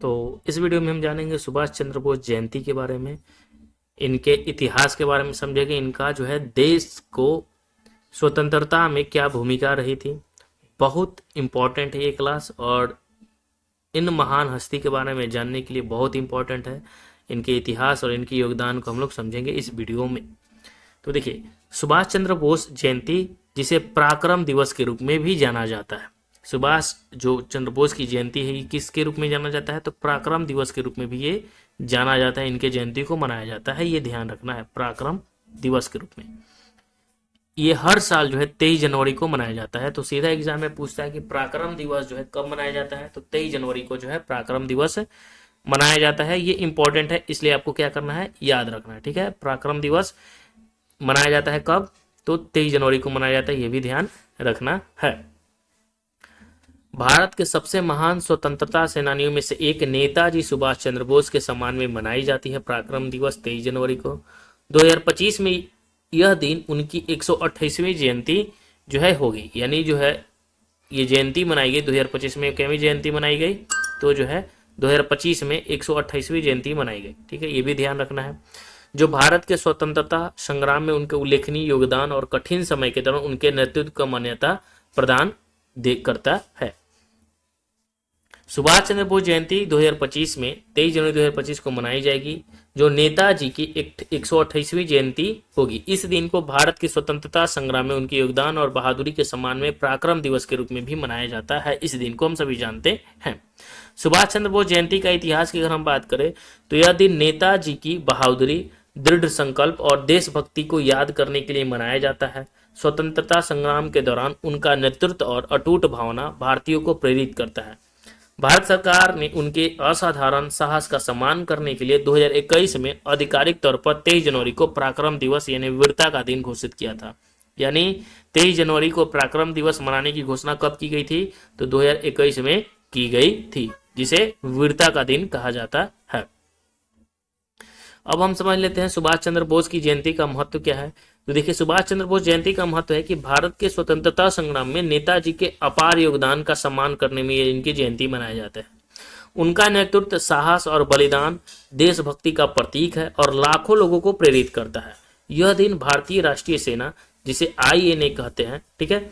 तो इस वीडियो में हम जानेंगे सुभाष चंद्र बोस जयंती के बारे में, इनके इतिहास के बारे में समझेंगे, इनका जो है देश को स्वतंत्रता में क्या भूमिका रही थी। बहुत इम्पोर्टेंट है ये क्लास और इन महान हस्ती के बारे में जानने के लिए बहुत इम्पोर्टेंट है। इनके इतिहास और इनके योगदान को हम लोग समझेंगे इस वीडियो में। तो देखिए, सुभाष चंद्र बोस जयंती जिसे पराक्रम दिवस के रूप में भी जाना जाता है। सुभाष जो चंद्र बोस की जयंती है ये किसके रूप में जाना जाता है? तो पराक्रम दिवस के रूप में भी ये जाना जाता है। इनके जयंती को मनाया जाता है, ये ध्यान रखना है, पराक्रम दिवस के रूप में। ये हर साल जो है 23 जनवरी को मनाया जाता है। तो सीधा एग्जाम में पूछता है कि पराक्रम दिवस जो है कब मनाया जाता है? तो 23 जनवरी को जो है पराक्रम दिवस मनाया जाता है। ये इंपॉर्टेंट है, इसलिए आपको क्या करना है, याद रखना है। ठीक है, पराक्रम दिवस मनाया जाता है कब? तो 23 जनवरी को मनाया जाता है, ये भी ध्यान रखना है। भारत के सबसे महान स्वतंत्रता सेनानियों में से एक नेताजी सुभाष चंद्र बोस के सम्मान में मनाई जाती है पराक्रम दिवस 23 जनवरी को। 2025 में यह दिन उनकी 128वीं जयंती जो है होगी, यानी जो है ये जयंती मनाई गई 2025 में। कैवी जयंती मनाई गई? तो जो है 2025 में 128वीं जयंती मनाई गई। ठीक है, ये भी ध्यान रखना है। जो भारत के स्वतंत्रता संग्राम में उनके उल्लेखनीय योगदान और कठिन समय के दौरान उनके नेतृत्व को मान्यता प्रदान करता है। सुभाष चंद्र बोस जयंती 2025 में 23 जनवरी 2025 को मनाई जाएगी, जो नेताजी की 128वीं जयंती होगी। इस दिन को भारत की स्वतंत्रता संग्राम में उनके योगदान और बहादुरी के सम्मान में पराक्रम दिवस के रूप में भी मनाया जाता है। इस दिन को हम सभी जानते हैं। सुभाष चंद्र बोस जयंती का इतिहास की अगर हम बात करें तो यह दिन नेताजी की बहादुरी, दृढ़ संकल्प और देशभक्ति को याद करने के लिए मनाया जाता है। स्वतंत्रता संग्राम के दौरान उनका नेतृत्व और अटूट भावना भारतीयों को प्रेरित करता है। भारत सरकार ने उनके असाधारण साहस का सम्मान करने के लिए 2021 में आधिकारिक तौर पर 23 जनवरी को पराक्रम दिवस यानी वीरता का दिन घोषित किया था। यानी 23 जनवरी को पराक्रम दिवस मनाने की घोषणा कब की गई थी? तो 2021 में की गई थी, जिसे वीरता का दिन कहा जाता है। अब हम समझ लेते हैं सुभाष चंद्र बोस की जयंती का महत्व क्या है। तो देखिए, सुभाष चंद्र बोस जयंती का महत्व है कि भारत के स्वतंत्रता संग्राम में नेताजी के अपार योगदान का सम्मान करने में इनकी जयंती मनाया जाता है। उनका नेतृत्व, साहस और बलिदान देशभक्ति का प्रतीक है और लाखों लोगों को प्रेरित करता है। यह दिन भारतीय राष्ट्रीय सेना, जिसे INA कहते हैं, ठीक है,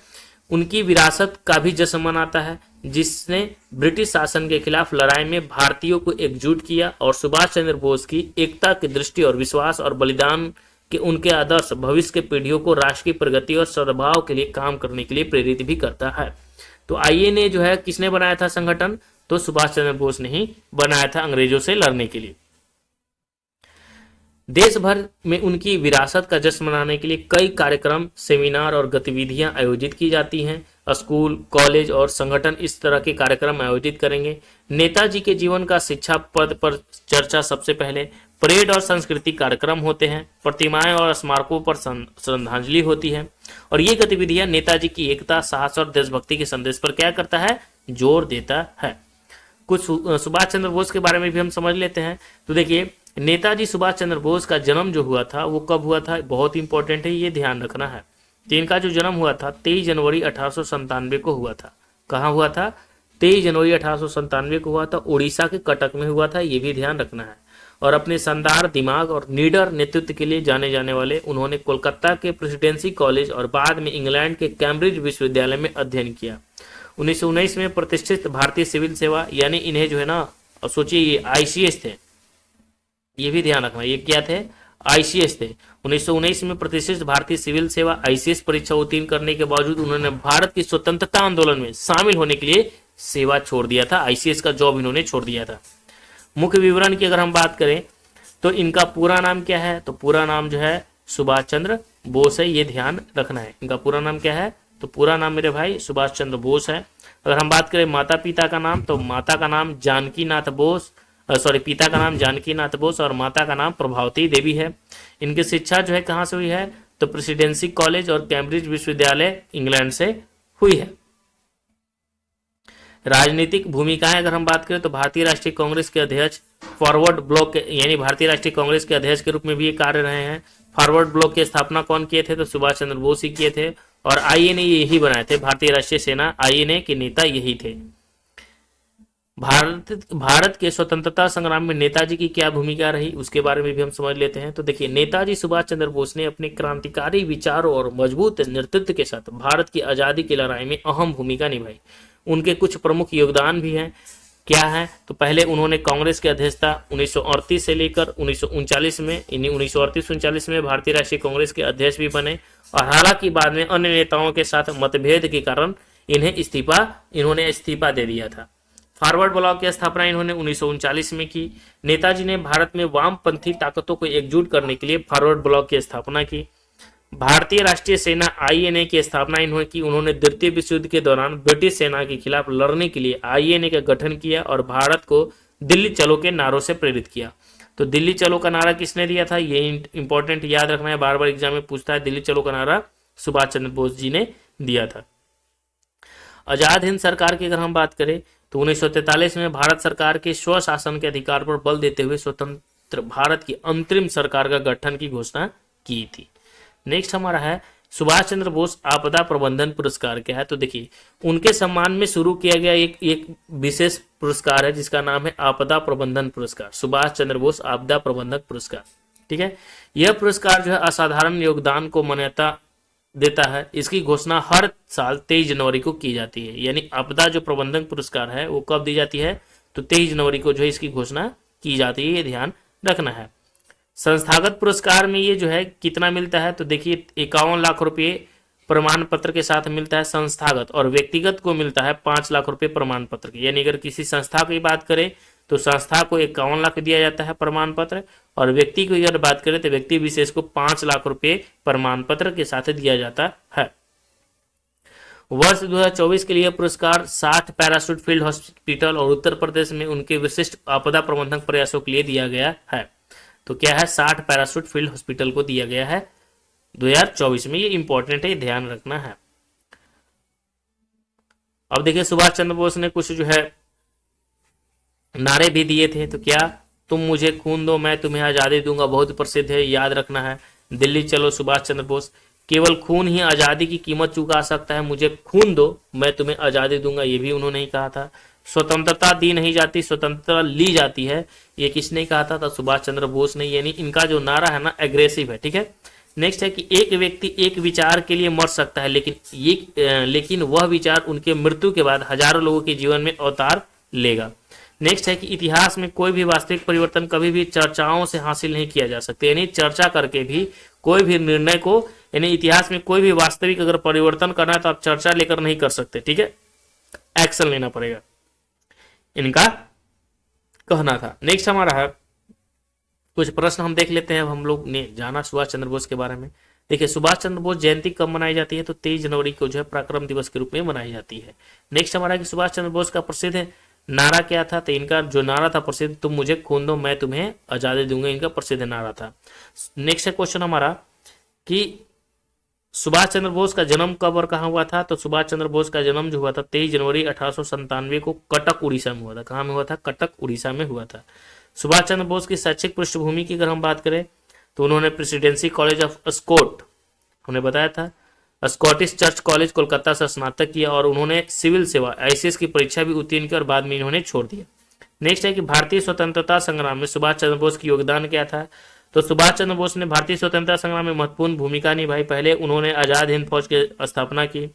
उनकी विरासत का भी जश्न मनाता है, जिसने ब्रिटिश शासन के खिलाफ लड़ाई में भारतीयों को एकजुट किया। और सुभाष चंद्र बोस की एकता की दृष्टि और विश्वास और बलिदान के उनके आदर्श भविष्य के पीढ़ियों को राष्ट्र की प्रगति और सद्भाव के लिए काम करने के लिए प्रेरित भी करता है। तो INA जो है किसने बनाया था संगठन? तो सुभाष चंद्र बोस ने ही बनाया था, अंग्रेजों से लड़ने के लिए। देश भर में उनकी विरासत का जश्न मनाने के लिए कई कार्यक्रम, सेमिनार और गतिविधियां आयोजित की जाती हैं। स्कूल, कॉलेज और संगठन इस तरह के कार्यक्रम आयोजित करेंगे। नेताजी के जीवन का शिक्षा पद पर चर्चा सबसे पहले, परेड और सांस्कृतिक कार्यक्रम होते हैं, प्रतिमाएं और स्मारकों पर श्रद्धांजलि होती है। और ये गतिविधियां नेताजी की एकता, साहस और देशभक्ति के संदेश पर क्या करता है? जोर देता है। कुछ सुभाष चंद्र बोस के बारे में भी हम समझ लेते हैं। तो देखिए, नेताजी सुभाष चंद्र बोस का जन्म जो हुआ था वो कब हुआ था? बहुत इंपॉर्टेंट है, ये ध्यान रखना है। तो इनका जो जन्म हुआ था 23 जनवरी 1897 को हुआ था। कहाँ हुआ था? 23 जनवरी 1897 को हुआ था, उड़ीसा के कटक में हुआ था, ये भी ध्यान रखना है। और अपने शानदार दिमाग और निडर नेतृत्व के लिए जाने जाने वाले उन्होंने कोलकाता के प्रेसिडेंसी कॉलेज और बाद में इंग्लैंड के कैम्ब्रिज विश्वविद्यालय में अध्ययन किया। 1919 में प्रतिष्ठित भारतीय सिविल सेवा, यानी इन्हें जो है ना, सोचिए ये ICS थे, ये भी ध्यान रखना, ये क्या थे? ICS थे। 1919 में प्रतिष्ठित भारतीय सिविल सेवा ICS परीक्षा उत्तीर्ण करने के बावजूद उन्होंने भारत की स्वतंत्रता आंदोलन में शामिल होने के लिए सेवा छोड़ दिया था। ICS का जॉब इन्होंने छोड़ दिया था। मुख्य विवरण की अगर हम बात करें तो इनका पूरा नाम क्या है? तो पूरा नाम जो है सुभाष चंद्र बोस है, ये ध्यान रखना है। इनका पूरा नाम क्या है? तो पूरा नाम मेरे भाई सुभाष चंद्र बोस है। अगर हम बात करें माता पिता का नाम, तो माता का नाम जानकी नाथ बोस, पिता का नाम जानकी नाथ बोस और माता का नाम प्रभावती देवी है। इनकी शिक्षा जो है कहाँ से हुई है? तो प्रेसिडेंसी कॉलेज और कैम्ब्रिज विश्वविद्यालय इंग्लैंड से हुई है। राजनीतिक भूमिकाएं अगर हम बात करें तो भारतीय राष्ट्रीय कांग्रेस के अध्यक्ष, फॉरवर्ड ब्लॉक यानी भारतीय राष्ट्रीय कांग्रेस के अध्यक्ष के रूप में भी ये कार्य रहे हैं। फॉरवर्ड ब्लॉक की स्थापना कौन किए थे? तो सुभाष चंद्र बोस ही किए थे। और INA यही बनाए थे, भारतीय राष्ट्रीय सेना INA के नेता यही थे। भारत के स्वतंत्रता संग्राम में नेताजी की क्या भूमिका रही उसके बारे में भी हम समझ लेते हैं। तो देखिए, नेताजी सुभाष चंद्र बोस ने अपने क्रांतिकारी विचारों और मजबूत नेतृत्व के साथ भारत की आजादी की लड़ाई में अहम भूमिका निभाई। उनके कुछ प्रमुख योगदान भी हैं। क्या है? तो पहले उन्होंने कांग्रेस की अध्यक्षता 1938 से लेकर 1939 में, इन्हीं 1938-39 में भारतीय राष्ट्रीय कांग्रेस के अध्यक्ष भी बने। और हालांकि बाद में अन्य नेताओं के साथ मतभेद के कारण इन्होंने इस्तीफा दे दिया था। फॉरवर्ड ब्लॉक की स्थापना इन्होंने 1939 में की। नेताजी ने भारत में वामपंथी ताकतों को एकजुट करने के लिए फॉरवर्ड ब्लॉक की स्थापना की। भारतीय राष्ट्रीय सेना आईएनए की स्थापना इन्होंने की। उन्होंने द्वितीय विश्व युद्ध के दौरान ब्रिटिश सेना के खिलाफ लड़ने के लिए आईएनए का गठन किया और भारत को दिल्ली चलो के नारों से प्रेरित किया। तो दिल्ली चलो का नारा किसने दिया था? ये इंपॉर्टेंट याद रखना है, बार बार एग्जाम में पूछता है। दिल्ली चलो का नारा सुभाष चंद्र बोस जी ने दिया था। आजाद हिंद सरकार की अगर हम बात करें तो 1943 में भारत सरकार के स्वशासन के अधिकार पर बल देते हुए स्वतंत्र भारत की अंतरिम सरकार का गठन की घोषणा की थी। नेक्स्ट हमारा है सुभाष चंद्र बोस आपदा प्रबंधन पुरस्कार। क्या है? तो देखिए, उनके सम्मान में शुरू किया गया एक विशेष पुरस्कार है जिसका नाम है आपदा प्रबंधन पुरस्कार, सुभाष चंद्र बोस आपदा प्रबंधक पुरस्कार। ठीक है, यह पुरस्कार जो है असाधारण योगदान को मान्यता देता है। इसकी घोषणा हर साल 23 जनवरी को की जाती है। यानी आपदा जो प्रबंधन पुरस्कार है वो कब दी जाती है? तो 23 जनवरी को जो है इसकी घोषणा की जाती है, ये ध्यान रखना है। संस्थागत पुरस्कार में ये जो है कितना मिलता है? तो देखिए, 51 लाख रुपए प्रमाण पत्र के साथ मिलता है संस्थागत, और व्यक्तिगत को मिलता है 5 लाख रुपए प्रमाण पत्र के। यानी अगर किसी संस्था की बात करें तो संस्था को 51 लाख दिया जाता है प्रमाण पत्र, और व्यक्ति की अगर बात करें तो व्यक्ति विशेष को 5 लाख रुपए प्रमाण पत्र के साथ दिया जाता है। वर्ष 2024 के लिए पुरस्कार 60 पैराशूट फील्ड हॉस्पिटल और उत्तर प्रदेश में उनके विशिष्ट आपदा प्रबंधन प्रयासों के लिए दिया गया है। तो क्या है? 60 पैराशूट फील्ड हॉस्पिटल को दिया गया है 2024 में। ये इंपॉर्टेंट है, ध्यान रखना है। अब देखिए, सुभाष चंद्र बोस ने कुछ जो है नारे भी दिए थे। तो क्या? तुम मुझे खून दो मैं तुम्हें आजादी दूंगा, बहुत प्रसिद्ध है, याद रखना है। दिल्ली चलो सुभाष चंद्र बोस, केवल खून ही आजादी की कीमत चुका सकता है, मुझे खून दो मैं तुम्हें आजादी दूंगा, ये भी उन्होंने ही कहा था। स्वतंत्रता दी नहीं जाती, स्वतंत्रता ली जाती है, ये किसने कहा था? तो सुभाष चंद्र बोस ने। यानी इनका जो नारा है ना, एग्रेसिव है। ठीक है, नेक्स्ट है कि एक व्यक्ति एक विचार के लिए मर सकता है, लेकिन वह विचार उनके मृत्यु के बाद हजारों लोगों के जीवन में अवतार लेगा। नेक्स्ट है कि इतिहास में कोई भी वास्तविक परिवर्तन कभी भी चर्चाओं से हासिल नहीं किया जा सकता। यानी चर्चा करके भी कोई भी निर्णय को, यानी इतिहास में कोई भी वास्तविक अगर परिवर्तन करना है तो आप चर्चा लेकर नहीं कर सकते। ठीक है, एक्शन लेना पड़ेगा, इनका कहना था। नेक्स्ट हमारा है कुछ प्रश्न हम देख लेते हैं। अब हम लोग ने जाना सुभाष चंद्र बोस के बारे में। देखिए, सुभाष चंद्र बोस जयंती कब मनाई जाती है? तो 23 जनवरी को जो है पराक्रम दिवस के रूप में मनाई जाती है। नेक्स्ट हमारा कि सुभाष चंद्र बोस का प्रसिद्ध नारा क्या था? तो इनका जो नारा था प्रसिद्ध, तुम मुझे खून दो मैं तुम्हें आजादी दूंगा, इनका प्रसिद्ध नारा था। नेक्स्ट क्वेश्चन हमारा कि सुभाष चंद्र बोस का जन्म कब और कहाँ हुआ था? तो सुभाष चंद्र बोस का जन्म जो हुआ था 23 जनवरी 1897 को कटक उड़ीसा में हुआ था। कहाँ में हुआ था? कटक उड़ीसा में हुआ था। सुभाष चंद्र बोस की शैक्षिक पृष्ठभूमि की अगर हम बात करें तो उन्होंने प्रेसिडेंसी कॉलेज ऑफ स्कॉट, हमने बताया था, स्कॉटिश चर्च कॉलेज कोलकाता से स्नातक किया, और उन्होंने सिविल सेवा आईसीएस की परीक्षा भी उत्तीर्ण की और बाद में इन्होंने छोड़ दिया। नेक्स्ट है कि भारतीय स्वतंत्रता संग्राम में सुभाष चंद्र बोस की योगदान क्या था? तो सुभाष चंद्र बोस ने भारतीय स्वतंत्रता संग्राम में महत्वपूर्ण भूमिका निभाई। पहले उन्होंने आजाद हिंद फौज की स्थापना की।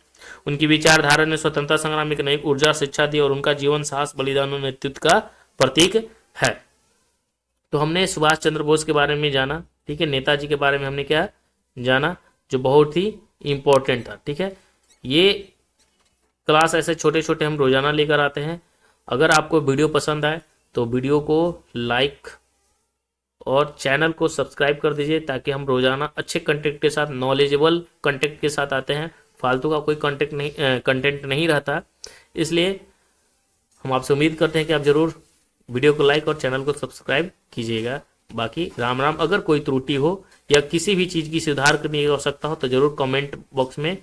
उनकी विचारधारा ने स्वतंत्रता संग्राम में एक नई ऊर्जा शिक्षा दी, और उनका जीवन साहस बलिदान और नेतृत्व का प्रतीक है। तो हमने सुभाष चंद्र बोस के बारे में जाना। ठीक है, नेताजी के बारे में हमने क्या जाना, जो बहुत ही इंपॉर्टेंट था। ठीक है, ये क्लास ऐसे छोटे छोटे हम रोजाना लेकर आते हैं। अगर आपको वीडियो पसंद आए तो वीडियो को लाइक और चैनल को सब्सक्राइब कर दीजिए, ताकि हम रोजाना अच्छे कंटेंट के साथ, नॉलेजेबल कंटेंट के साथ आते हैं। फालतू का कोई कंटेंट नहीं रहता। इसलिए हम आपसे उम्मीद करते हैं कि आप जरूर वीडियो को लाइक और चैनल को सब्सक्राइब कीजिएगा। बाकी राम राम। अगर कोई त्रुटि हो या किसी भी चीज़ की सुधार करने की आवश्यकता हो तो जरूर कमेंट बॉक्स में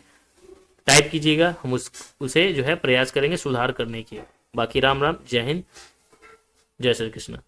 टाइप कीजिएगा, हम उसे जो है प्रयास करेंगे सुधार करने की। बाकी राम राम, जय हिंद, जय श्री कृष्ण।